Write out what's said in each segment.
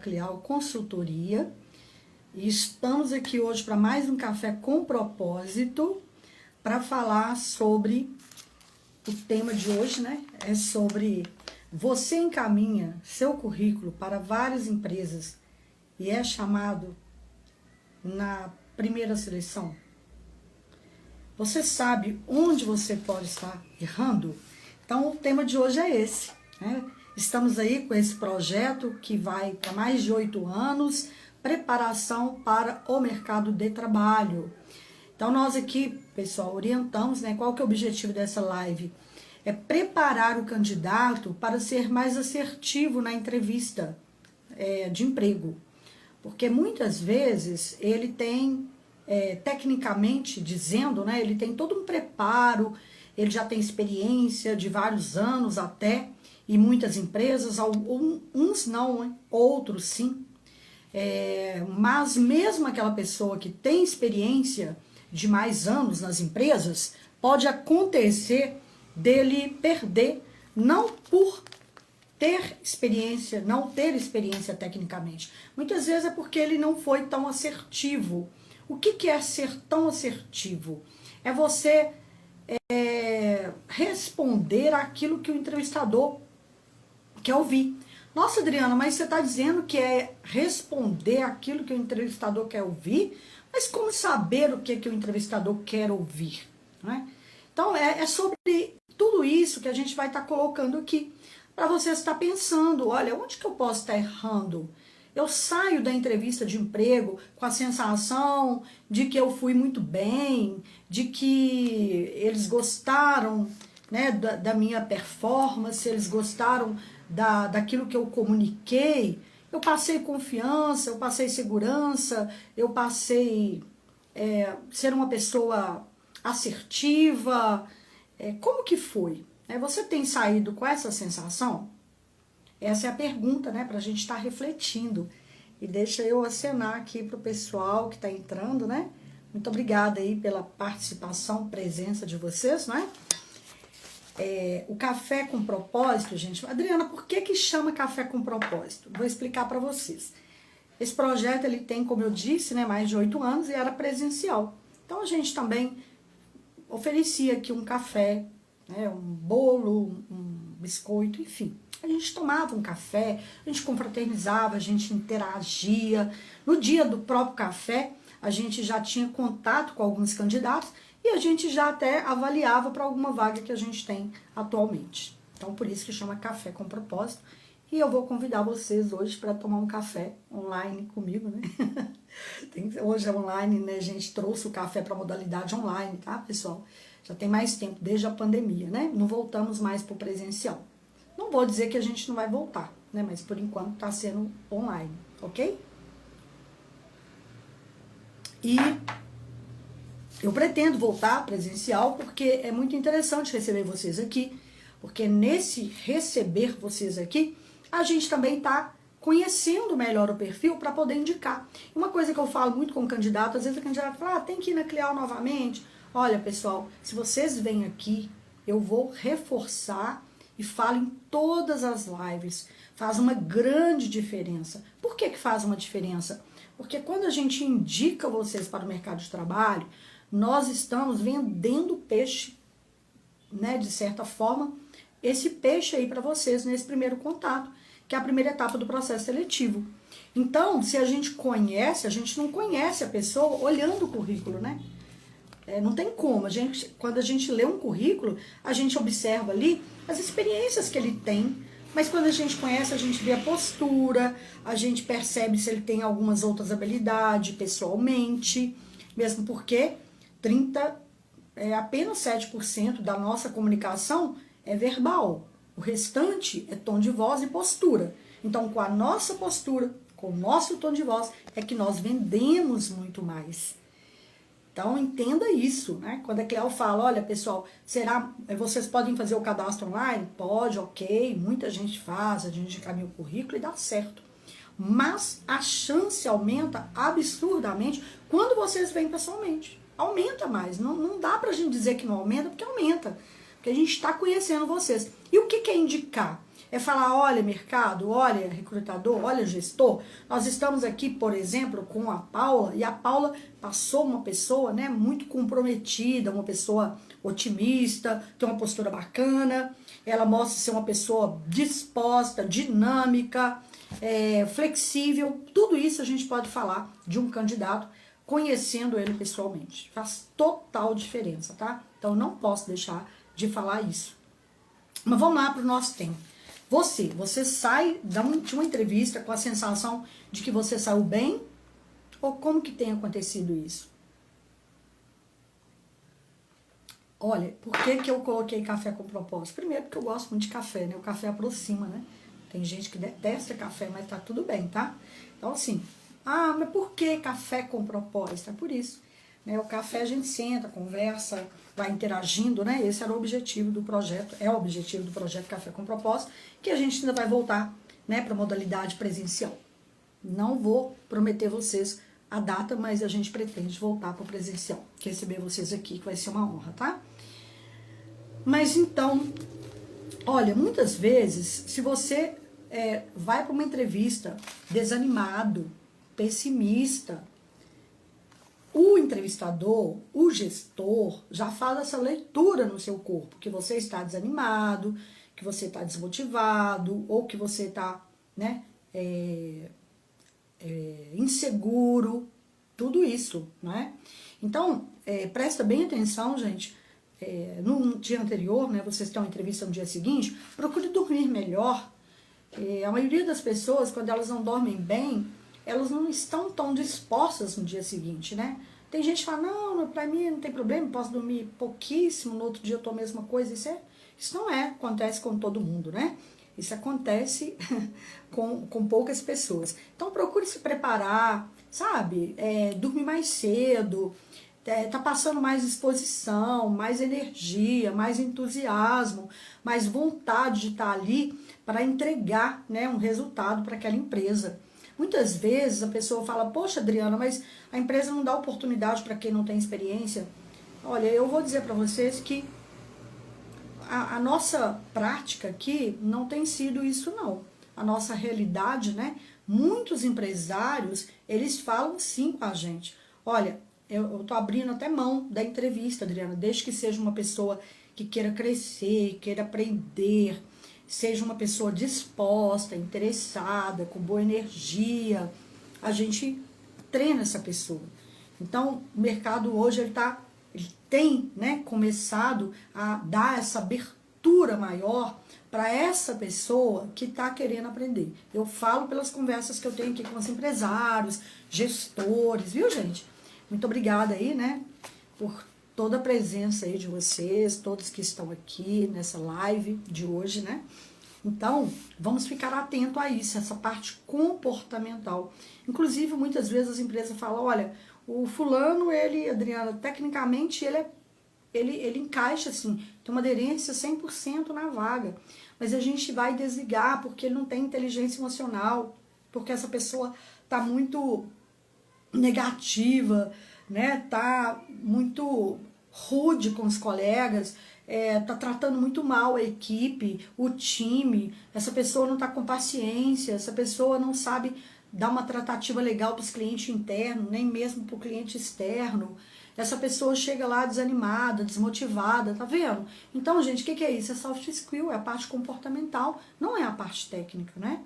Cleal Consultoria e estamos aqui hoje para mais um Café com Propósito para falar sobre o tema de hoje, né? É sobre você encaminha seu currículo para várias empresas e é chamado na primeira seleção. Você sabe onde você pode estar errando? Então o tema de hoje é esse, né? Estamos aí com esse projeto que vai para mais de 8 anos, preparação para o mercado de trabalho. Então nós aqui, pessoal, orientamos, né, qual que é o objetivo dessa live? É preparar o candidato para ser mais assertivo na entrevista de emprego. Porque muitas vezes ele tem, tecnicamente dizendo, né, ele tem todo um preparo, ele já tem experiência de vários anos até, e muitas empresas, uns não, outros sim. Mas mesmo aquela pessoa que tem experiência de mais anos nas empresas, pode acontecer dele perder, não por ter experiência, não ter experiência tecnicamente. Muitas vezes é porque ele não foi tão assertivo. O que é ser tão assertivo? É você responder aquilo que o entrevistador quer ouvir. Nossa, Adriana, mas você está dizendo que é responder aquilo que o entrevistador quer ouvir? Mas como saber o que o entrevistador quer ouvir? Né? Então, é sobre tudo isso que a gente vai estar colocando aqui, para você estar pensando, olha, onde que eu posso estar errando? Eu saio da entrevista de emprego com a sensação de que eu fui muito bem, de que eles gostaram, né, da minha performance, eles gostaram daquilo que eu comuniquei. Eu passei confiança, eu passei segurança, eu passei ser uma pessoa assertiva. Como que foi? Você tem saído com essa sensação? Essa é a pergunta, né, para a gente estar refletindo. E deixa eu acenar aqui para o pessoal que está entrando, né? Muito obrigada aí pela participação, presença de vocês, né? O Café com Propósito, gente. Adriana, por que chama Café com Propósito? Vou explicar para vocês. Esse projeto, ele tem, como eu disse, né, mais de 8 anos e era presencial. Então, a gente também oferecia aqui um café, né, um bolo, um biscoito, enfim. A gente tomava um café, a gente confraternizava, a gente interagia. No dia do próprio café, a gente já tinha contato com alguns candidatos e a gente já até avaliava para alguma vaga que a gente tem atualmente. Então, por isso que chama Café com Propósito. E eu vou convidar vocês hoje para tomar um café online comigo, né? Hoje é online, né? A gente trouxe o café para a modalidade online, tá, pessoal? Já tem mais tempo, desde a pandemia, né? Não voltamos mais para o presencial. Não vou dizer que a gente não vai voltar, né? Mas por enquanto está sendo online, ok? E eu pretendo voltar presencial porque é muito interessante receber vocês aqui, porque nesse receber vocês aqui, a gente também está conhecendo melhor o perfil para poder indicar. Uma coisa que eu falo muito com o candidato, às vezes o candidato fala, tem que ir na Cleal novamente. Olha, pessoal, se vocês vêm aqui, eu vou reforçar e falo em todas as lives. Faz uma grande diferença. Por que faz uma diferença? Porque quando a gente indica vocês para o mercado de trabalho, nós estamos vendendo peixe, né, de certa forma, esse peixe aí para vocês nesse primeiro contato, que é a primeira etapa do processo seletivo. Então, se a gente conhece, a gente não conhece a pessoa olhando o currículo, né? Não tem como. Quando a gente lê um currículo, a gente observa ali as experiências que ele tem, mas quando a gente conhece, a gente vê a postura, a gente percebe se ele tem algumas outras habilidades pessoalmente, mesmo porque apenas 7% da nossa comunicação é verbal. O restante é tom de voz e postura. Então, com a nossa postura, com o nosso tom de voz, é que nós vendemos muito mais. Então, entenda isso, né? Quando a Cleal fala, olha, pessoal, vocês podem fazer o cadastro online? Pode, ok, muita gente faz, a gente encaminha o currículo e dá certo. Mas a chance aumenta absurdamente quando vocês vêm pessoalmente. Aumenta mais, não dá pra gente dizer que não aumenta, porque aumenta. Porque a gente está conhecendo vocês. E o que é indicar? É falar, olha mercado, olha recrutador, olha gestor, nós estamos aqui, por exemplo, com a Paula, e a Paula passou uma pessoa, né, muito comprometida, uma pessoa otimista, tem uma postura bacana, ela mostra ser uma pessoa disposta, dinâmica, flexível, tudo isso a gente pode falar de um candidato conhecendo ele pessoalmente. Faz total diferença, tá? Então não posso deixar de falar isso. Mas vamos lá para o nosso tempo. Você sai de uma entrevista com a sensação de que você saiu bem? Ou como que tem acontecido isso? Olha, por que eu coloquei café com propósito? Primeiro porque eu gosto muito de café, né? O café aproxima, né? Tem gente que detesta café, mas tá tudo bem, tá? Então assim, mas por que café com propósito? É por isso. Né? O café a gente senta, conversa, vai interagindo, né? Esse era o objetivo do projeto, é o objetivo do projeto Café com Propósito, que a gente ainda vai voltar, né, para a modalidade presencial. Não vou prometer vocês a data, mas a gente pretende voltar para o presencial, receber vocês aqui, que vai ser uma honra, tá? Mas então, olha, muitas vezes, se você vai para uma entrevista desanimado, pessimista, o entrevistador, o gestor, já faz essa leitura no seu corpo, que você está desanimado, que você está desmotivado, ou que você está, né, inseguro, tudo isso, né? Então, presta bem atenção, gente, no dia anterior, né, vocês têm uma entrevista no dia seguinte, procure dormir melhor. A maioria das pessoas, quando elas não dormem bem, elas não estão tão dispostas no dia seguinte, né? Tem gente que fala, não, pra mim não tem problema, posso dormir pouquíssimo, no outro dia eu tô a mesma coisa. Isso não acontece com todo mundo, né? Isso acontece com poucas pessoas. Então procure se preparar, sabe? Dormir mais cedo, tá passando mais disposição, mais energia, mais entusiasmo, mais vontade de estar ali para entregar, né, um resultado para aquela empresa. Muitas vezes a pessoa fala, poxa Adriana, mas a empresa não dá oportunidade para quem não tem experiência. Olha, eu vou dizer para vocês que a nossa prática aqui não tem sido isso não. A nossa realidade, né? Muitos empresários, eles falam sim com a gente. Olha, eu tô abrindo até mão da entrevista, Adriana, desde que seja uma pessoa que queira crescer, queira aprender, seja uma pessoa disposta, interessada, com boa energia, a gente treina essa pessoa. Então, o mercado hoje ele tem, né, começado a dar essa abertura maior para essa pessoa que está querendo aprender. Eu falo pelas conversas que eu tenho aqui com os empresários, gestores, viu, gente? Muito obrigada aí, né, por toda a presença aí de vocês, todos que estão aqui nessa live de hoje, né? Então, vamos ficar atento a isso, essa parte comportamental. Inclusive, muitas vezes as empresas falam, olha, o fulano, Adriana, tecnicamente, ele encaixa, assim, tem uma aderência 100% na vaga, mas a gente vai desligar porque ele não tem inteligência emocional, porque essa pessoa está muito negativa, né? Tá muito rude com os colegas, tá tratando muito mal a equipe, o time, essa pessoa não tá com paciência, essa pessoa não sabe dar uma tratativa legal para os clientes internos, nem mesmo para o cliente externo. Essa pessoa chega lá desanimada, desmotivada, tá vendo? Então, gente, o que é isso? É soft skill, é a parte comportamental, não é a parte técnica, né?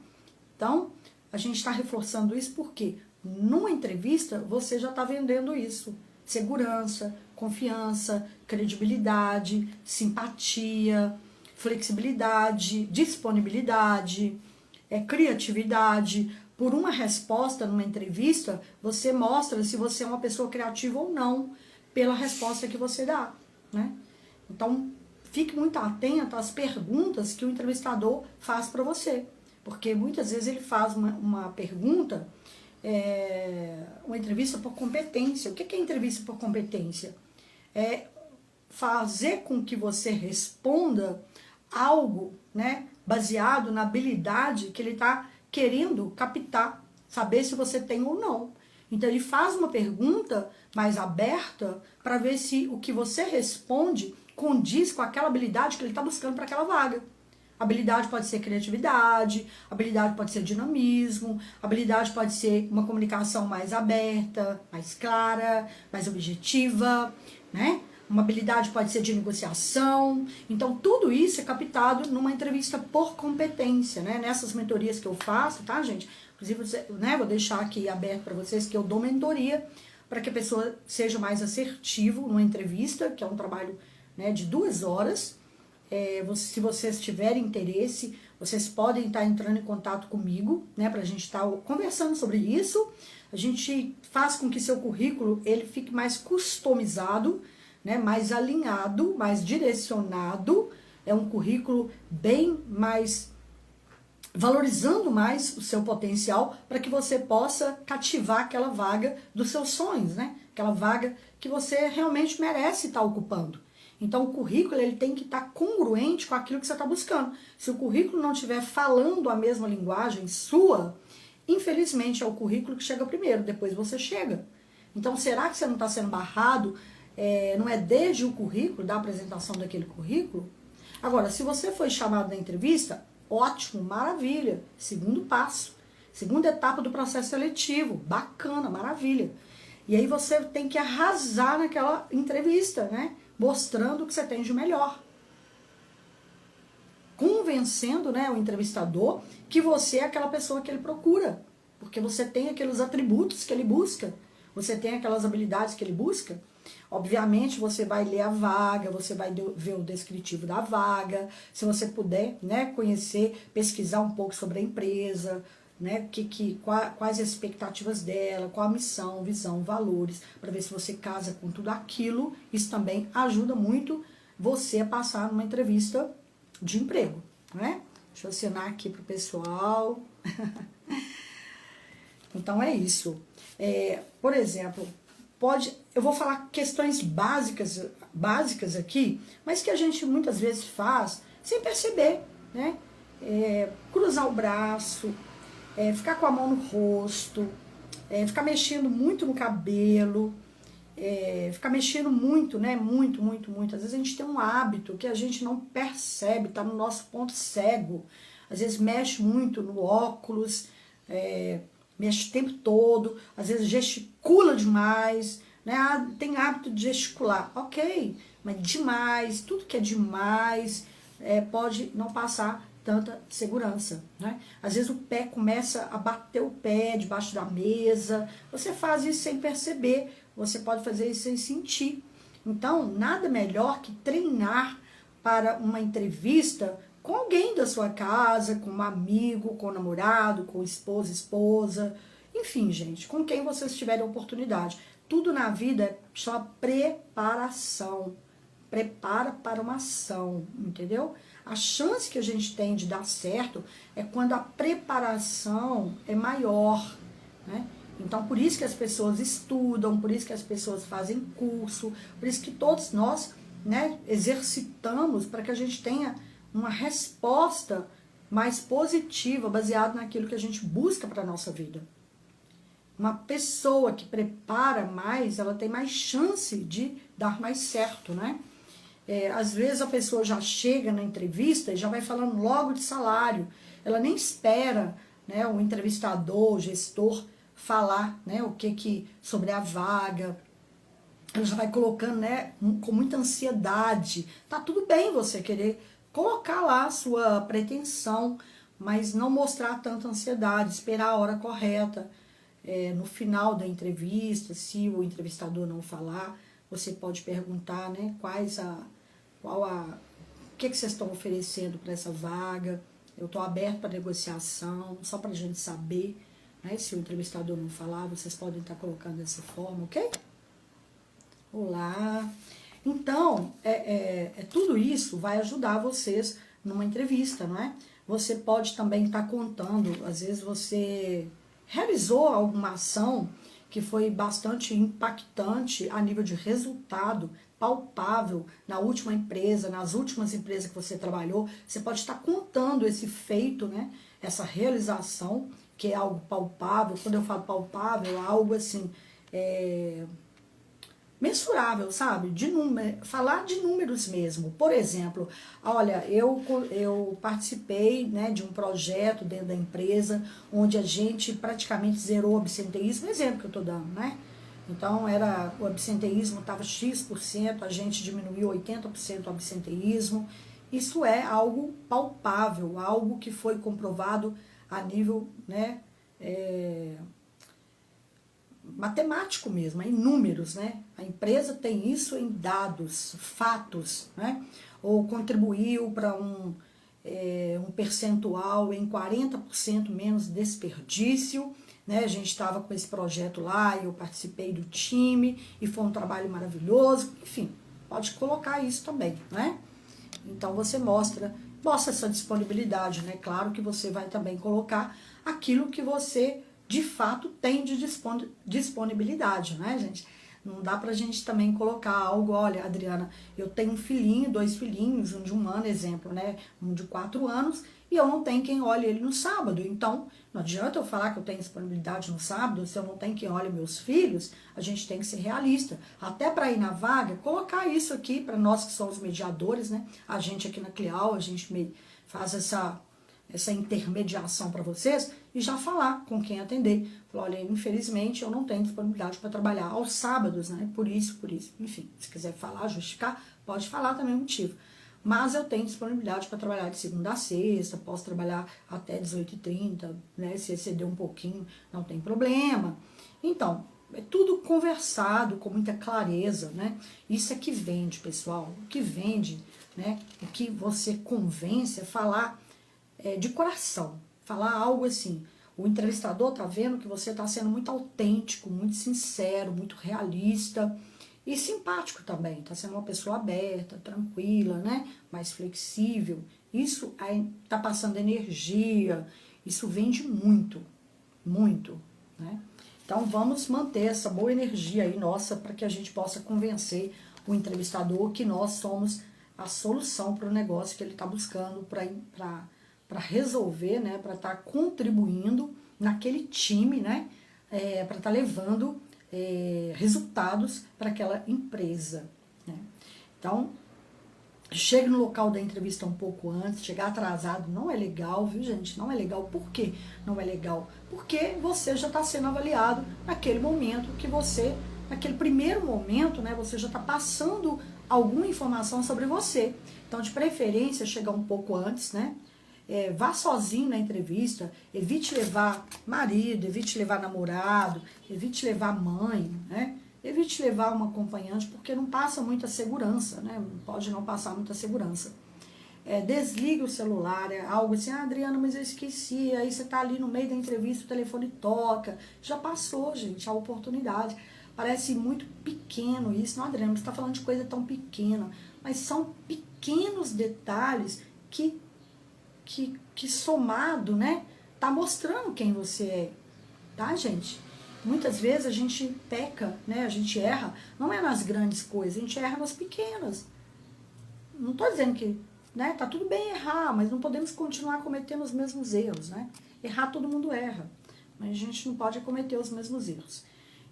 Então, a gente está reforçando isso porque numa entrevista você já está vendendo isso. Segurança, confiança, credibilidade, simpatia, flexibilidade, disponibilidade, criatividade. Por uma resposta numa entrevista, você mostra se você é uma pessoa criativa ou não, pela resposta que você dá, né? Então, fique muito atento às perguntas que o entrevistador faz para você, porque muitas vezes ele faz uma pergunta, uma entrevista por competência. O que é entrevista por competência? É fazer com que você responda algo, né, baseado na habilidade que ele está querendo captar, saber se você tem ou não. Então ele faz uma pergunta mais aberta para ver se o que você responde condiz com aquela habilidade que ele está buscando para aquela vaga. Habilidade pode ser criatividade, habilidade pode ser dinamismo, habilidade pode ser uma comunicação mais aberta, mais clara, mais objetiva, né? Uma habilidade pode ser de negociação. Então, tudo isso é captado numa entrevista por competência, né? Nessas mentorias que eu faço, tá, gente? Inclusive, né, vou deixar aqui aberto para vocês que eu dou mentoria para que a pessoa seja mais assertivo numa entrevista, que é um trabalho, né, de 2 horas. Se vocês tiverem interesse, vocês podem estar entrando em contato comigo, né, para a gente estar conversando sobre isso. A gente faz com que seu currículo ele fique mais customizado, né, mais alinhado, mais direcionado. É um currículo bem mais valorizando mais o seu potencial para que você possa cativar aquela vaga dos seus sonhos, né? Aquela vaga que você realmente merece estar ocupando. Então, o currículo ele tem que estar congruente com aquilo que você está buscando. Se o currículo não estiver falando a mesma linguagem sua, infelizmente é o currículo que chega primeiro, depois você chega. Então, será que você não está sendo barrado? Não é desde o currículo, da apresentação daquele currículo? Agora, se você foi chamado na entrevista, ótimo, maravilha. Segundo passo, segunda etapa do processo seletivo, bacana, maravilha. E aí você tem que arrasar naquela entrevista, né? Mostrando o que você tem de melhor. Convencendo, né, o entrevistador que você é aquela pessoa que ele procura. Porque você tem aqueles atributos que ele busca. Você tem aquelas habilidades que ele busca. Obviamente, você vai ler a vaga, você vai ver o descritivo da vaga. Se você puder, né, conhecer, pesquisar um pouco sobre a empresa, né, quais as expectativas dela, qual a missão, visão, valores, para ver se você casa com tudo aquilo. Isso também ajuda muito você a passar numa entrevista de emprego, né? Deixa eu assinar aqui pro pessoal. Então é isso. Por exemplo, eu vou falar questões básicas aqui, mas que a gente muitas vezes faz sem perceber, né? Cruzar o braço, ficar com a mão no rosto, ficar mexendo muito no cabelo, ficar mexendo muito, né? Muito. Às vezes a gente tem um hábito que a gente não percebe, tá no nosso ponto cego. Às vezes mexe muito no óculos, mexe o tempo todo, às vezes gesticula demais, né? Tem hábito de gesticular, ok, mas demais, tudo que é demais pode não passar tanta segurança, né? Às vezes o pé começa a bater o pé debaixo da mesa, você faz isso sem perceber, você pode fazer isso sem sentir. Então, nada melhor que treinar para uma entrevista com alguém da sua casa, com um amigo, com um namorado, com esposa, enfim, gente, com quem vocês tiverem oportunidade. Tudo na vida chama preparação. Prepara para uma ação, entendeu? A chance que a gente tem de dar certo é quando a preparação é maior, né? Então, por isso que as pessoas estudam, por isso que as pessoas fazem curso, por isso que todos nós, né, exercitamos para que a gente tenha uma resposta mais positiva, baseada naquilo que a gente busca para a nossa vida. Uma pessoa que prepara mais, ela tem mais chance de dar mais certo, né? Às vezes a pessoa já chega na entrevista e já vai falando logo de salário. Ela nem espera, né, o entrevistador, o gestor, falar, né, sobre a vaga. Ela já vai colocando, né, com muita ansiedade. Tá tudo bem você querer colocar lá a sua pretensão, mas não mostrar tanta ansiedade, esperar a hora correta. No final da entrevista, se o entrevistador não falar, você pode perguntar, né, o que vocês estão oferecendo para essa vaga. Eu estou aberto para negociação, só para a gente saber, né, se o entrevistador não falar, vocês podem estar colocando dessa forma, ok? Olá! Então, tudo isso vai ajudar vocês numa entrevista, não é? Você pode também estar contando, às vezes você realizou alguma ação que foi bastante impactante a nível de resultado palpável na última empresa, nas últimas empresas que você trabalhou. Você pode estar contando esse feito, né? Essa realização, que é algo palpável. Quando eu falo palpável, é algo assim, mensurável, sabe? De número, falar de números mesmo. Por exemplo, olha, eu participei, né, de um projeto dentro da empresa onde a gente praticamente zerou o absenteísmo, exemplo que eu estou dando, né? Então, o absenteísmo estava X%, a gente diminuiu 80% o absenteísmo. Isso é algo palpável, algo que foi comprovado a nível, né, matemático mesmo, em números, né? A empresa tem isso em dados, fatos, né? Ou contribuiu para um percentual em 40% menos desperdício, né? A gente estava com esse projeto lá, eu participei do time e foi um trabalho maravilhoso, enfim, pode colocar isso também, né? Então você mostra essa disponibilidade, né? Claro que você vai também colocar aquilo que você de fato tem de disponibilidade, né, gente? Não dá pra gente também colocar algo, olha, Adriana, eu tenho um filhinho, 2 filhinhos, um de 1 ano, exemplo, né? Um de 4 anos, e eu não tenho quem olhe ele no sábado. Então, não adianta eu falar que eu tenho disponibilidade no sábado, se eu não tenho quem olhe meus filhos, a gente tem que ser realista. Até para ir na vaga, colocar isso aqui para nós que somos mediadores, né? A gente aqui na Clial, a gente faz essa intermediação para vocês e já falar com quem atender. Falar, olha, infelizmente eu não tenho disponibilidade para trabalhar aos sábados, né? Por isso. Enfim, se quiser falar, justificar, pode falar também o motivo. Mas eu tenho disponibilidade para trabalhar de segunda a sexta, posso trabalhar até 18h30, né? Se exceder um pouquinho, não tem problema. Então, é tudo conversado com muita clareza, né? Isso é que vende, pessoal. O que vende, né? O que você convence é falar de coração, falar algo assim. O entrevistador tá vendo que você tá sendo muito autêntico, muito sincero, muito realista e simpático também. Tá sendo uma pessoa aberta, tranquila, né? Mais flexível. Isso aí tá passando energia. Isso vende muito, muito, né? Então vamos manter essa boa energia aí nossa para que a gente possa convencer o entrevistador que nós somos a solução para o negócio que ele está buscando para resolver, né, para estar contribuindo naquele time, né, para estar levando resultados para aquela empresa, né. Então, chegue no local da entrevista um pouco antes, chegar atrasado não é legal, viu, gente? Não é legal. Por que não é legal? Porque você já está sendo avaliado naquele momento que você, naquele primeiro momento, né, você já está passando alguma informação sobre você. Então, de preferência, chegar um pouco antes, né? Vá sozinho na entrevista, evite levar marido, evite levar namorado, evite levar mãe, né? Evite levar uma acompanhante, porque não passa muita segurança, né? Pode não passar muita segurança. Desligue o celular, algo assim, Adriana, mas eu esqueci, aí você tá ali no meio da entrevista, o telefone toca. Já passou, gente, a oportunidade. Parece muito pequeno isso, não, Adriana, você tá falando de coisa tão pequena, mas são pequenos detalhes que somado, né, tá mostrando quem você é, tá, gente? Muitas vezes a gente peca, né, a gente erra, não é nas grandes coisas, a gente erra nas pequenas. Não tô dizendo que, né, tá tudo bem errar, mas não podemos continuar cometendo os mesmos erros, né? Errar todo mundo erra, mas a gente não pode cometer os mesmos erros.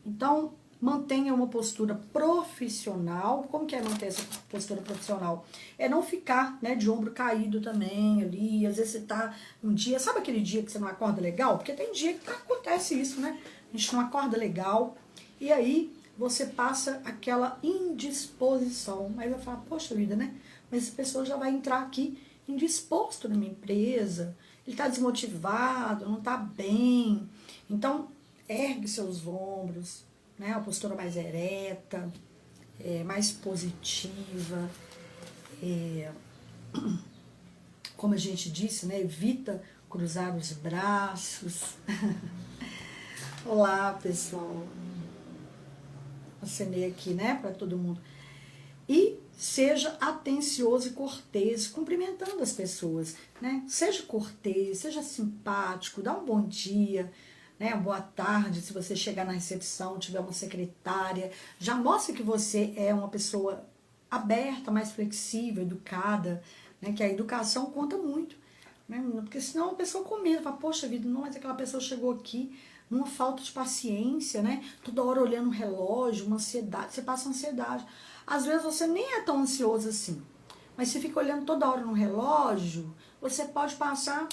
Então, mantenha uma postura profissional. Como que é manter essa postura profissional? É não ficar, né, de ombro caído também ali. Às vezes você tá um dia, sabe aquele dia que você não acorda legal? Porque tem dia que acontece isso, né? A gente não acorda legal e aí você passa aquela indisposição. Aí vai falar, poxa vida, né? Mas essa pessoa já vai entrar aqui indisposto na minha empresa. Ele tá desmotivado, não tá bem. Então, ergue seus ombros, né, uma postura mais ereta, mais positiva, como a gente disse, né, evita cruzar os braços. Olá, pessoal. Acenei aqui, né, para todo mundo. E seja atencioso e cortês, cumprimentando as pessoas, né? Seja cortês, seja simpático, dá um bom dia, né, boa tarde, se você chegar na recepção, tiver uma secretária, já mostra que você é uma pessoa aberta, mais flexível, educada, né, que a educação conta muito, né, porque senão a pessoa comenta, fala, poxa vida, não, mas aquela pessoa chegou aqui, numa falta de paciência, né? Toda hora olhando o relógio, uma ansiedade, você passa ansiedade. Às vezes você nem é tão ansioso assim, mas se fica olhando toda hora no relógio, você pode passar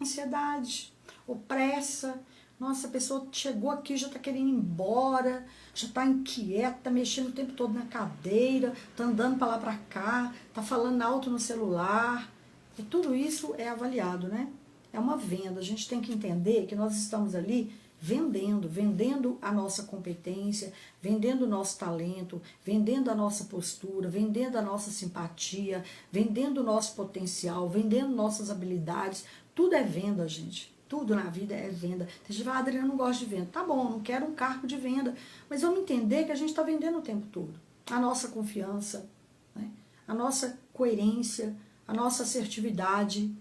ansiedade ou pressa. Nossa, a pessoa chegou aqui, já está querendo ir embora, já está inquieta, mexendo o tempo todo na cadeira, está andando para lá para cá, está falando alto no celular. E tudo isso é avaliado, né? É uma venda. A gente tem que entender que nós estamos ali vendendo a nossa competência, vendendo o nosso talento, vendendo a nossa postura, vendendo a nossa simpatia, vendendo o nosso potencial, vendendo nossas habilidades. Tudo é venda, gente. Tudo na vida é venda. Tem gente que fala, Adriana, não gosto de venda. Tá bom, não quero um cargo de venda. Mas vamos entender que a gente está vendendo o tempo todo. A nossa confiança, né? A nossa coerência, a nossa assertividade,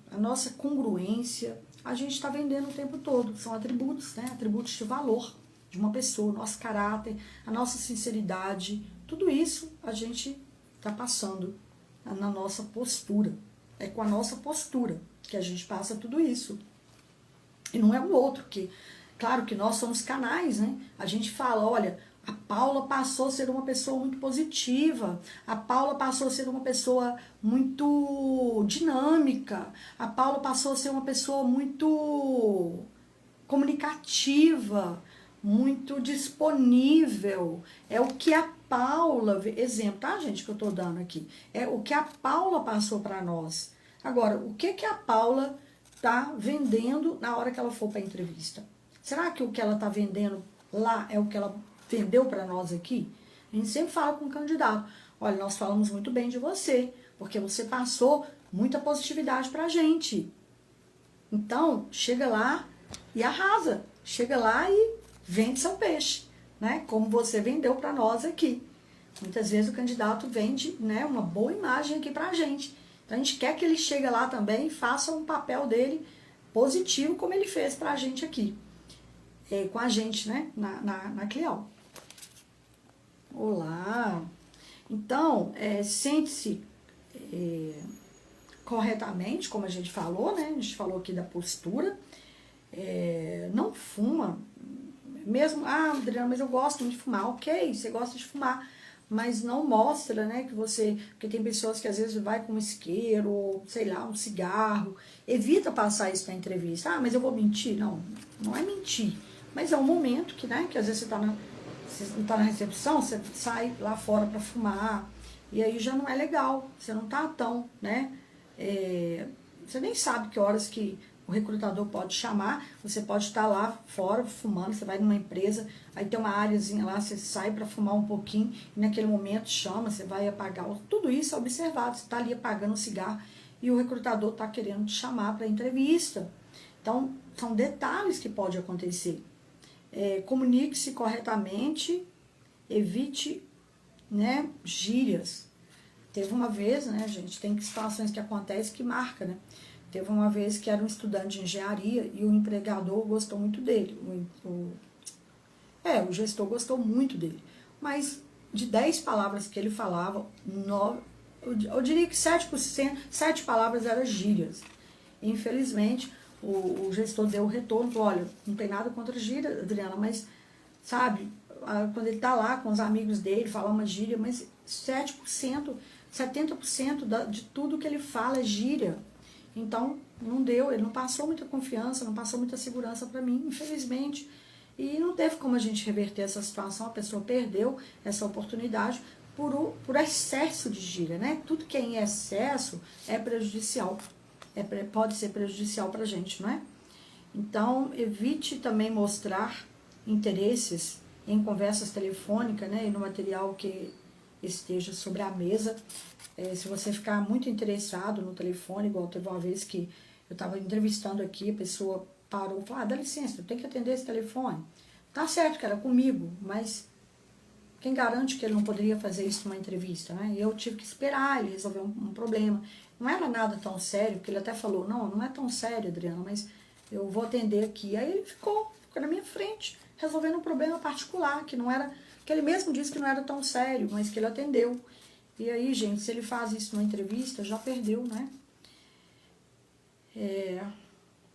a nossa congruência, a gente está vendendo o tempo todo. São atributos, né? Atributos de valor de uma pessoa, o nosso caráter, a nossa sinceridade, tudo isso a gente está passando na nossa postura. É com a nossa postura que a gente passa tudo isso. E não é o outro, que, claro que nós somos canais, né? A gente fala, olha, a Paula passou a ser uma pessoa muito positiva, a Paula passou a ser uma pessoa muito dinâmica, a Paula passou a ser uma pessoa muito comunicativa, muito disponível. É o que a Paula, exemplo, tá, gente, que eu tô dando aqui, é o que a Paula passou para nós. Agora, o que a Paula tá vendendo na hora que ela for para a entrevista? Será que o que ela tá vendendo lá é o que ela vendeu para nós aqui? A gente sempre fala com o candidato, olha, nós falamos muito bem de você, porque você passou muita positividade pra gente. Então, chega lá e arrasa. Chega lá e vende seu peixe, né? Como você vendeu para nós aqui. Muitas vezes o candidato vende, né, uma boa imagem aqui pra gente. Então a gente quer que ele chegue lá também e faça um papel dele positivo, como ele fez pra gente aqui. Com a gente, né, na Clial. Olá! Então, sente-se corretamente, como a gente falou, né? A gente falou aqui da postura. Não fuma. Mesmo, Adriana, mas eu gosto muito de fumar. Ok, você gosta de fumar, mas não mostra, né, que você... Porque tem pessoas que às vezes vai com um isqueiro, ou, sei lá, um cigarro. Evita passar isso na entrevista. Mas eu vou mentir? Não, não é mentir. Mas é um momento que, né, que às vezes você não tá na recepção, você sai lá fora para fumar, e aí já não é legal, você não tá tão, né, você nem sabe que horas que o recrutador pode chamar, você pode estar lá fora fumando, você vai numa empresa, aí tem uma áreazinha lá, você sai para fumar um pouquinho, e naquele momento chama, você vai apagar, tudo isso é observado, você tá ali apagando o cigarro, e o recrutador tá querendo te chamar para entrevista. Então, são detalhes que pode acontecer. Comunique-se corretamente, evite, né, gírias. Teve uma vez, né, gente, tem situações que acontecem que marca, né? Teve uma vez que era um estudante de engenharia e o empregador gostou muito dele. O gestor gostou muito dele. Mas de 10 palavras que ele falava, eu diria que 7 palavras eram gírias. Infelizmente, o gestor deu o retorno, falou, olha, não tem nada contra gíria, Adriana, mas, sabe, quando ele tá lá com os amigos dele, fala uma gíria, mas 7%, 70% de tudo que ele fala é gíria. Então, não deu, ele não passou muita confiança, não passou muita segurança para mim, infelizmente. E não teve como a gente reverter essa situação, a pessoa perdeu essa oportunidade por excesso de gíria, né? Tudo que é em excesso é prejudicial. Pode ser prejudicial para a gente, não é? Então, evite também mostrar interesses em conversas telefônicas, né, e no material que esteja sobre a mesa. Se você ficar muito interessado no telefone, igual teve uma vez que eu estava entrevistando aqui, a pessoa parou e falou, dá licença, eu tenho que atender esse telefone. Tá certo que era comigo, mas quem garante que ele não poderia fazer isso numa entrevista, né? E eu tive que esperar ele resolver um problema. Não era nada tão sério, porque ele até falou, não é tão sério, Adriana, mas eu vou atender aqui. Aí ele ficou na minha frente, resolvendo um problema particular, que não era, que ele mesmo disse que não era tão sério, mas que ele atendeu. E aí, gente, se ele faz isso numa entrevista, já perdeu, né?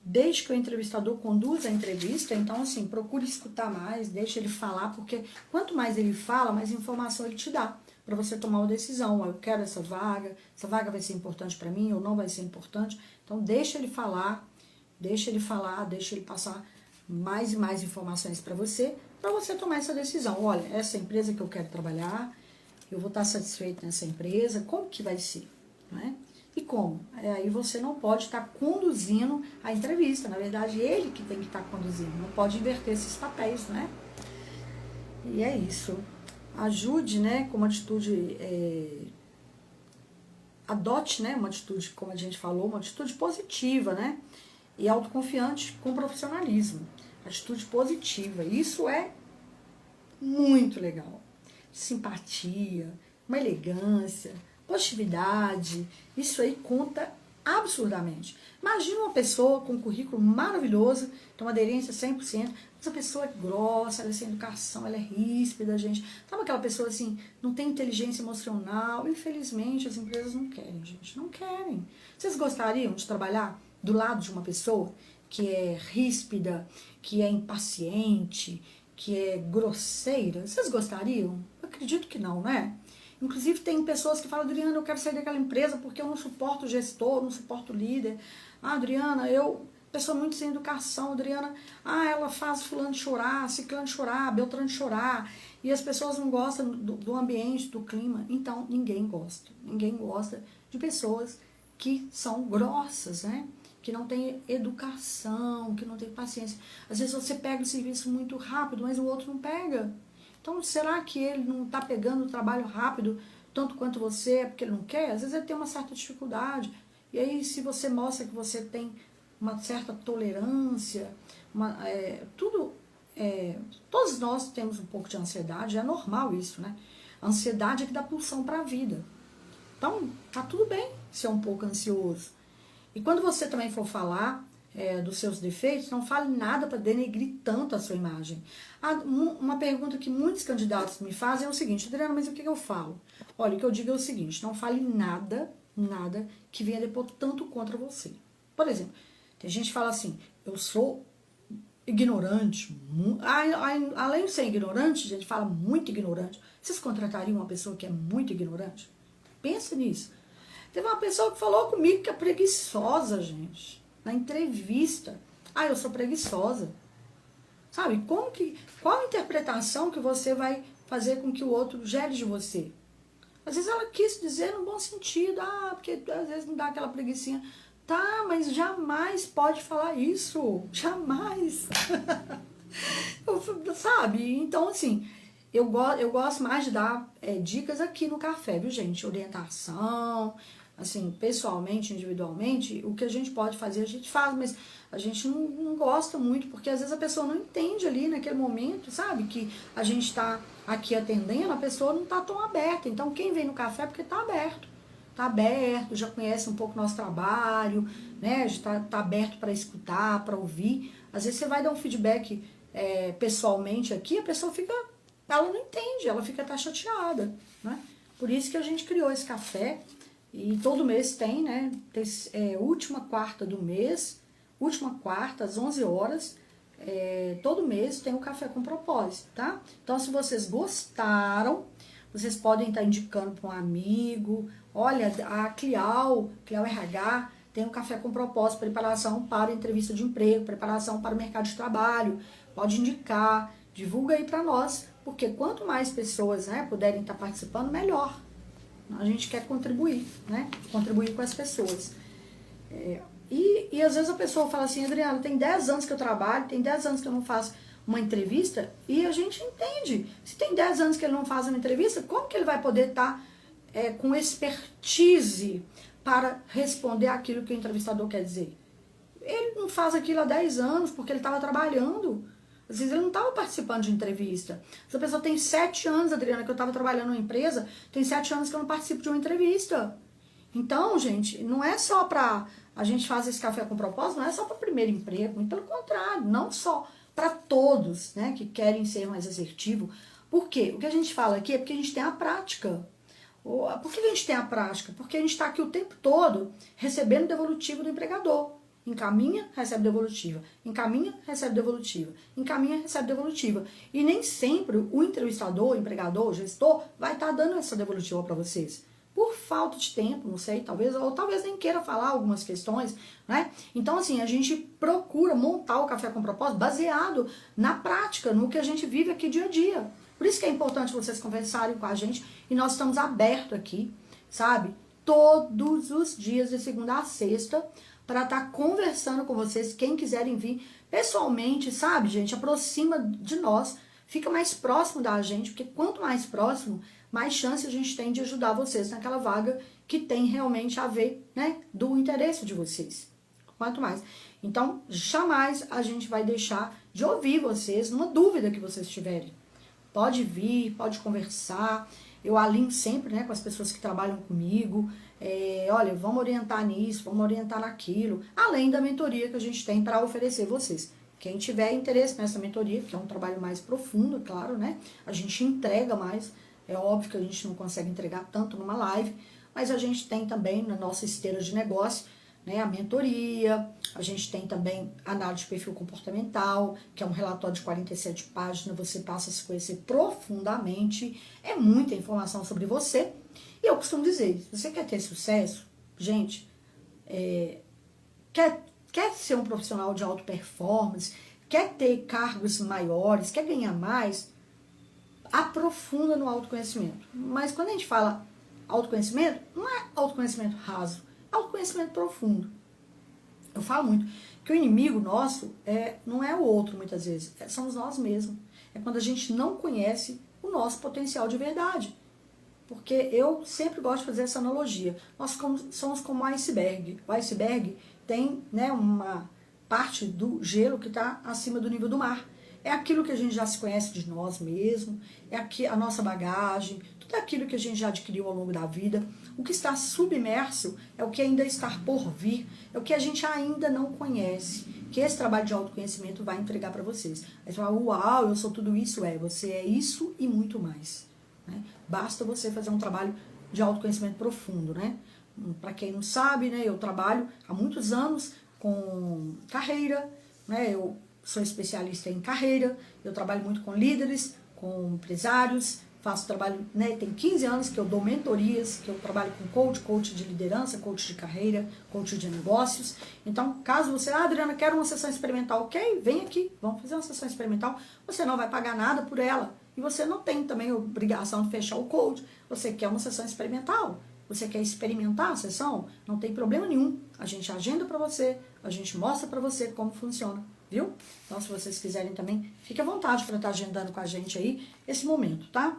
Deixe que o entrevistador conduza a entrevista, então assim, procure escutar mais, deixe ele falar, porque quanto mais ele fala, mais informação ele te dá, para você tomar uma decisão. Eu quero essa vaga vai ser importante para mim ou não vai ser importante. Então deixe ele falar, deixe ele passar mais e mais informações para você tomar essa decisão. Olha, essa empresa que eu quero trabalhar, eu vou estar satisfeito nessa empresa, como que vai ser, né? E como? Aí você não pode estar conduzindo a entrevista. Na verdade, ele que tem que estar conduzindo. Não pode inverter esses papéis, né? E é isso. Ajude, né? Com uma atitude... adote, né? Uma atitude, como a gente falou, uma atitude positiva, né? E autoconfiante com profissionalismo. Atitude positiva. Isso é muito legal. Simpatia, uma elegância... positividade, isso aí conta absurdamente. Imagina uma pessoa com um currículo maravilhoso, tem uma aderência 100%, mas a pessoa é grossa, ela é sem educação, ela é ríspida, gente. Sabe aquela pessoa assim, não tem inteligência emocional? Infelizmente, as empresas não querem, gente, não querem. Vocês gostariam de trabalhar do lado de uma pessoa que é ríspida, que é impaciente, que é grosseira? Vocês gostariam? Eu acredito que não, né? Inclusive tem pessoas que falam, Adriana, eu quero sair daquela empresa porque eu não suporto o gestor, não suporto o líder. Ah, Adriana, pessoa muito sem educação, Adriana, ela faz fulano chorar, ciclano chorar, beltrano chorar, e as pessoas não gostam do ambiente, do clima. Então, ninguém gosta de pessoas que são grossas, né? Que não tem educação, que não tem paciência. Às vezes você pega o serviço muito rápido, mas o outro não pega. Então, será que ele não está pegando o trabalho rápido tanto quanto você, é porque ele não quer? Às vezes ele tem uma certa dificuldade. E aí, se você mostra que você tem uma certa tolerância, todos nós temos um pouco de ansiedade, é normal isso, né? A ansiedade é que dá pulsão para a vida. Então, tá tudo bem ser um pouco ansioso. E quando você também for falar dos seus defeitos, não fale nada para denegrir tanto a sua imagem. Uma pergunta que muitos candidatos me fazem é o seguinte, Adriana, mas o que eu falo? Olha, o que eu digo é o seguinte, não fale nada que venha depor tanto contra você. Por exemplo, tem gente que fala assim, eu sou ignorante, além de ser ignorante, a gente fala muito ignorante. Vocês contratariam uma pessoa que é muito ignorante? Pensa nisso. Teve uma pessoa que falou comigo que é preguiçosa, gente. Na entrevista. Eu sou preguiçosa. Sabe? Qual a interpretação que você vai fazer com que o outro gere de você? Às vezes ela quis dizer no bom sentido. Porque às vezes não dá aquela preguicinha. Tá, mas jamais pode falar isso. Jamais. Sabe? Então, assim, eu gosto mais de dar dicas aqui no café, viu, gente? Orientação, assim, pessoalmente, individualmente, o que a gente pode fazer, a gente faz, mas a gente não gosta muito, porque às vezes a pessoa não entende ali naquele momento, sabe? Que a gente está aqui atendendo, a pessoa não está tão aberta. Então, quem vem no café é porque está aberto. Está aberto, já conhece um pouco o nosso trabalho, né? Já tá aberto para escutar, para ouvir. Às vezes você vai dar um feedback pessoalmente aqui, a pessoa ela não entende, ela fica até chateada, né? Por isso que a gente criou esse café. E todo mês tem, né? Última quarta do mês, última quarta, às 11 horas, todo mês tem o Café com Propósito, tá? Então, se vocês gostaram, vocês podem estar indicando para um amigo. Olha, a Clial RH, tem um Café com Propósito, preparação para entrevista de emprego, preparação para o mercado de trabalho. Pode indicar, divulga aí para nós, porque quanto mais pessoas, né, puderem estar participando, melhor. A gente quer contribuir, né? Contribuir com as pessoas. E às vezes a pessoa fala assim, Adriana, tem 10 anos que eu trabalho, tem 10 anos que eu não faço uma entrevista, e a gente entende. Se tem 10 anos que ele não faz uma entrevista, como que ele vai poder estar com expertise para responder aquilo que o entrevistador quer dizer? Ele não faz aquilo há 10 anos porque ele estava trabalhando. Às vezes ele não estava participando de entrevista. Essa pessoa tem 7 anos, Adriana, que eu estava trabalhando numa empresa, tem 7 anos que eu não participo de uma entrevista. Então, gente, não é só para... A gente faz esse café com propósito, não é só para o primeiro emprego, muito pelo contrário, não só para todos, né, que querem ser mais assertivo. Por quê? O que a gente fala aqui é porque a gente tem a prática. Por que a gente tem a prática? Porque a gente está aqui o tempo todo recebendo o devolutivo do empregador. encaminha, recebe devolutiva, encaminha, recebe devolutiva, encaminha, recebe devolutiva. E nem sempre o entrevistador, o empregador, o gestor vai estar dando essa devolutiva para vocês. Por falta de tempo, não sei, talvez, ou talvez nem queira falar algumas questões, né? Então, assim, a gente procura montar o Café com Propósito baseado na prática, no que a gente vive aqui dia a dia. Por isso que é importante vocês conversarem com a gente e nós estamos abertos aqui, sabe? Todos os dias, de segunda a sexta, para estar conversando com vocês, quem quiserem vir pessoalmente, sabe, gente? Aproxima de nós, fica mais próximo da gente, porque quanto mais próximo, mais chance a gente tem de ajudar vocês naquela vaga que tem realmente a ver, né, do interesse de vocês. Quanto mais. Então, jamais a gente vai deixar de ouvir vocês numa dúvida que vocês tiverem. Pode vir, pode conversar. Eu alinho sempre, né, com as pessoas que trabalham comigo. Olha, vamos orientar nisso, vamos orientar naquilo. Além da mentoria que a gente tem para oferecer vocês. Quem tiver interesse nessa mentoria, que é um trabalho mais profundo, claro, né? A gente entrega mais. É óbvio que a gente não consegue entregar tanto numa live, mas a gente tem também na nossa esteira de negócio, né, a mentoria, a gente tem também análise de perfil comportamental, que é um relatório de 47 páginas, você passa a se conhecer profundamente, é muita informação sobre você. E eu costumo dizer, se você quer ter sucesso, gente, quer ser um profissional de alta performance, quer ter cargos maiores, quer ganhar mais, aprofunda no autoconhecimento. Mas quando a gente fala autoconhecimento, não é autoconhecimento raso, é autoconhecimento profundo. Eu falo muito que o inimigo nosso não é o outro, muitas vezes, somos nós mesmos. É quando a gente não conhece o nosso potencial de verdade. Porque eu sempre gosto de fazer essa analogia. Nós somos como um iceberg. O iceberg tem, né, uma parte do gelo que está acima do nível do mar. É aquilo que a gente já se conhece de nós mesmos, é a nossa bagagem, tudo aquilo que a gente já adquiriu ao longo da vida. O que está submerso é o que ainda está por vir, é o que a gente ainda não conhece, que esse trabalho de autoconhecimento vai entregar para vocês. Aí você fala, uau, eu sou tudo isso, você é isso e muito mais. Né? Basta você fazer um trabalho de autoconhecimento profundo, né? Para quem não sabe, né, eu trabalho há muitos anos com carreira, né? Eu sou especialista em carreira, eu trabalho muito com líderes, com empresários, faço trabalho, né, tem 15 anos que eu dou mentorias, que eu trabalho com coach de liderança, coach de carreira, coach de negócios. Então, caso você, Adriana, quero uma sessão experimental, ok, vem aqui, vamos fazer uma sessão experimental, você não vai pagar nada por ela, e você não tem também a obrigação de fechar o coach, você quer uma sessão experimental, você quer experimentar a sessão, não tem problema nenhum, a gente agenda para você, a gente mostra para você como funciona. Viu? Então, se vocês quiserem também, fique à vontade para estar agendando com a gente aí esse momento, tá?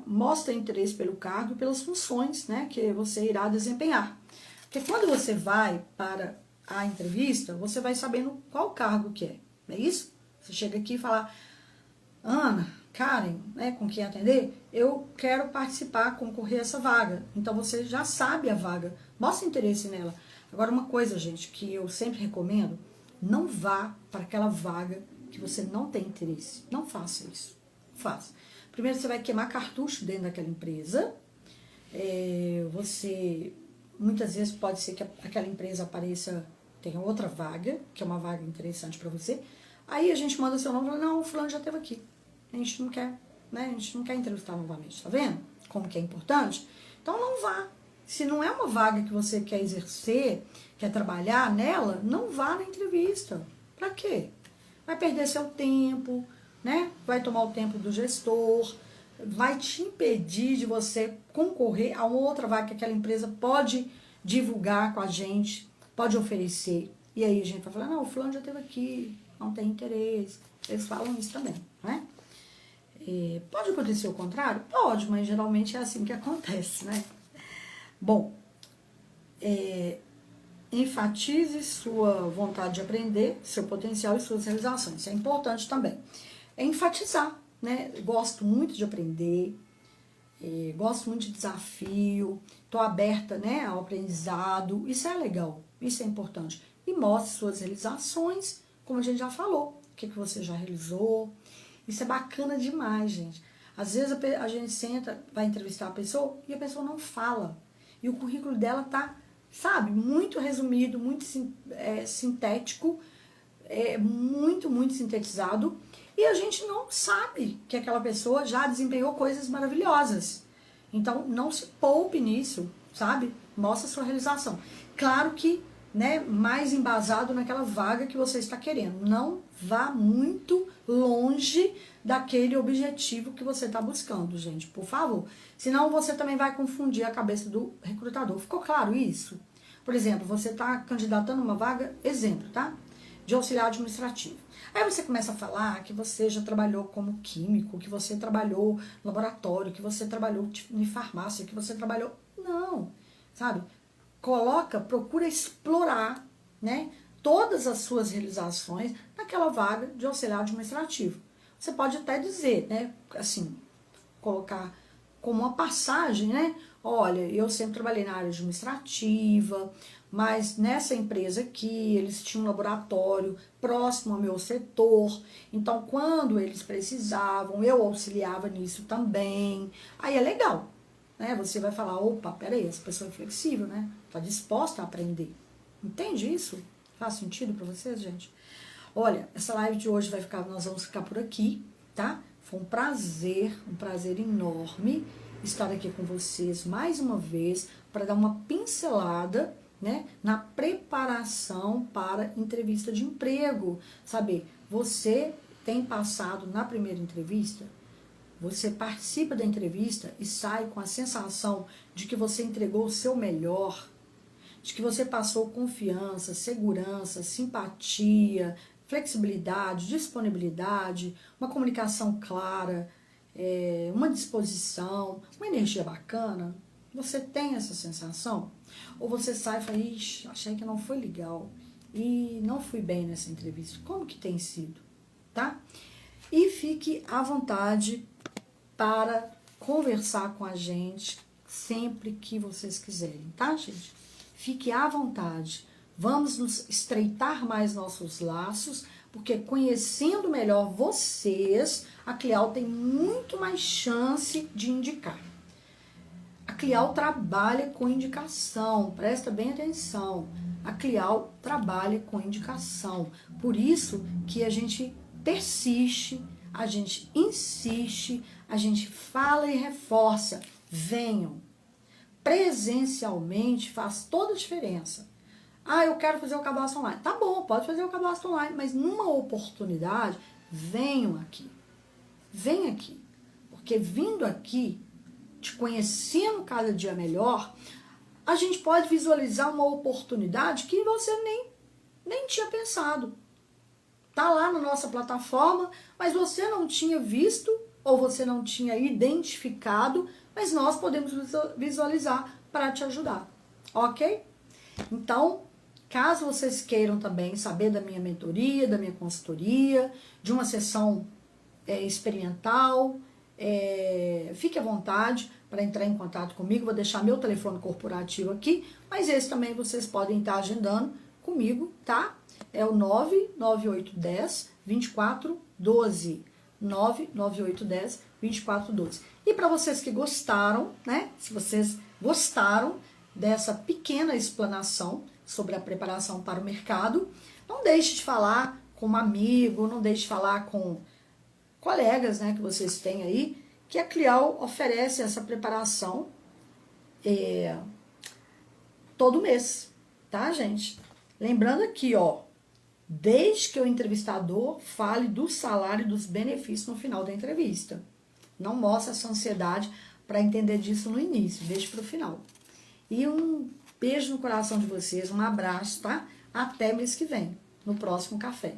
Mostra interesse pelo cargo e pelas funções, né, que você irá desempenhar. Porque quando você vai para a entrevista, você vai sabendo qual cargo que é, não é isso? Você chega aqui e fala, Ana, Karen, né, com quem atender, eu quero participar, concorrer a essa vaga. Então, você já sabe a vaga, mostra interesse nela. Agora, uma coisa, gente, que eu sempre recomendo, não vá para aquela vaga que você não tem interesse. Não faça isso. Não faça. Primeiro, você vai queimar cartucho dentro daquela empresa. Você, muitas vezes, pode ser que aquela empresa apareça, tenha outra vaga, que é uma vaga interessante para você. Aí a gente manda seu nome e fala, não, o fulano já esteve aqui. A gente não quer, né? A gente não quer entrevistar novamente. Tá vendo como que é importante? Então, não vá. Se não é uma vaga que você quer exercer, quer trabalhar nela, não vá na entrevista. Pra quê? Vai perder seu tempo, né? Vai tomar o tempo do gestor, vai te impedir de você concorrer a uma outra vaga que aquela empresa pode divulgar com a gente, pode oferecer. E aí a gente vai falar, não, o fulano já esteve aqui, não tem interesse. Eles falam isso também, né? Pode acontecer o contrário? Pode, mas geralmente é assim que acontece, né? Bom, enfatize sua vontade de aprender, seu potencial e suas realizações. Isso é importante também. Enfatizar, né? Gosto muito de aprender, gosto muito de desafio, estou aberta, né, ao aprendizado. Isso é legal, isso é importante. E mostre suas realizações, como a gente já falou, o que você já realizou. Isso é bacana demais, gente. Às vezes a gente senta, vai entrevistar a pessoa e a pessoa não fala. E o currículo dela tá sabe? Muito resumido, muito sintético, muito sintetizado. E a gente não sabe que aquela pessoa já desempenhou coisas maravilhosas. Então, não se poupe nisso, sabe? Mostra a sua realização. Claro que, né, mais embasado naquela vaga que você está querendo. Não vá muito longe daquele objetivo que você está buscando, gente, por favor. Senão você também vai confundir a cabeça do recrutador. Ficou claro isso? Por exemplo, você está candidatando uma vaga, exemplo, tá? De auxiliar administrativo. Aí você começa a falar que você já trabalhou como químico, que você trabalhou no laboratório, que você trabalhou em farmácia, que você trabalhou... Não, sabe? Procura explorar, né, todas as suas realizações naquela vaga de auxiliar administrativo. Você pode até dizer, né, assim, colocar como uma passagem, né? Olha, eu sempre trabalhei na área administrativa, mas nessa empresa aqui, eles tinham um laboratório próximo ao meu setor, então quando eles precisavam, eu auxiliava nisso também. Aí é legal, né? Você vai falar, opa, peraí, essa pessoa é flexível, né? Tá disposta a aprender. Entende isso? Faz sentido para vocês, gente? Olha, essa live de hoje nós vamos ficar por aqui, tá? Foi um prazer enorme estar aqui com vocês mais uma vez para dar uma pincelada, né, na preparação para entrevista de emprego. Saber, você tem passado na primeira entrevista? Você participa da entrevista e sai com a sensação de que você entregou o seu melhor, de que você passou confiança, segurança, simpatia, flexibilidade, disponibilidade, uma comunicação clara, uma disposição, uma energia bacana? Você tem essa sensação? Ou você sai e fala, ixi, achei que não foi legal e não fui bem nessa entrevista? Como que tem sido? Tá? E fique à vontade para conversar com a gente sempre que vocês quiserem, tá, gente? Fique à vontade. Vamos nos estreitar mais nossos laços, porque conhecendo melhor vocês, a Clial tem muito mais chance de indicar. A Clial trabalha com indicação, presta bem atenção. A Clial trabalha com indicação. Por isso que a gente persiste, a gente insiste, a gente fala e reforça. Venham. Presencialmente faz toda a diferença. Ah, eu quero fazer o cadastro online. Tá bom, pode fazer o cadastro online, mas numa oportunidade, venham aqui. Vem aqui. Porque vindo aqui, te conhecendo cada dia melhor, a gente pode visualizar uma oportunidade que você nem tinha pensado. Tá lá na nossa plataforma, mas você não tinha visto ou você não tinha identificado, mas nós podemos visualizar para te ajudar, ok? Então, caso vocês queiram também saber da minha mentoria, da minha consultoria, de uma sessão experimental, fique à vontade para entrar em contato comigo. Vou deixar meu telefone corporativo aqui, mas esse também vocês podem estar agendando comigo, tá? É o 99810 2412. 99810 2412. E para vocês que gostaram, né? Se vocês gostaram dessa pequena explanação sobre a preparação para o mercado, não deixe de falar com um amigo, não deixe de falar com colegas, né, que vocês têm aí, que a Clial oferece essa preparação todo mês, tá, gente? Lembrando aqui, ó, desde que o entrevistador fale do salário e dos benefícios no final da entrevista. Não mostre essa ansiedade para entender disso no início, deixe para o final. E um beijo no coração de vocês, um abraço, tá? Até mês que vem, no próximo café.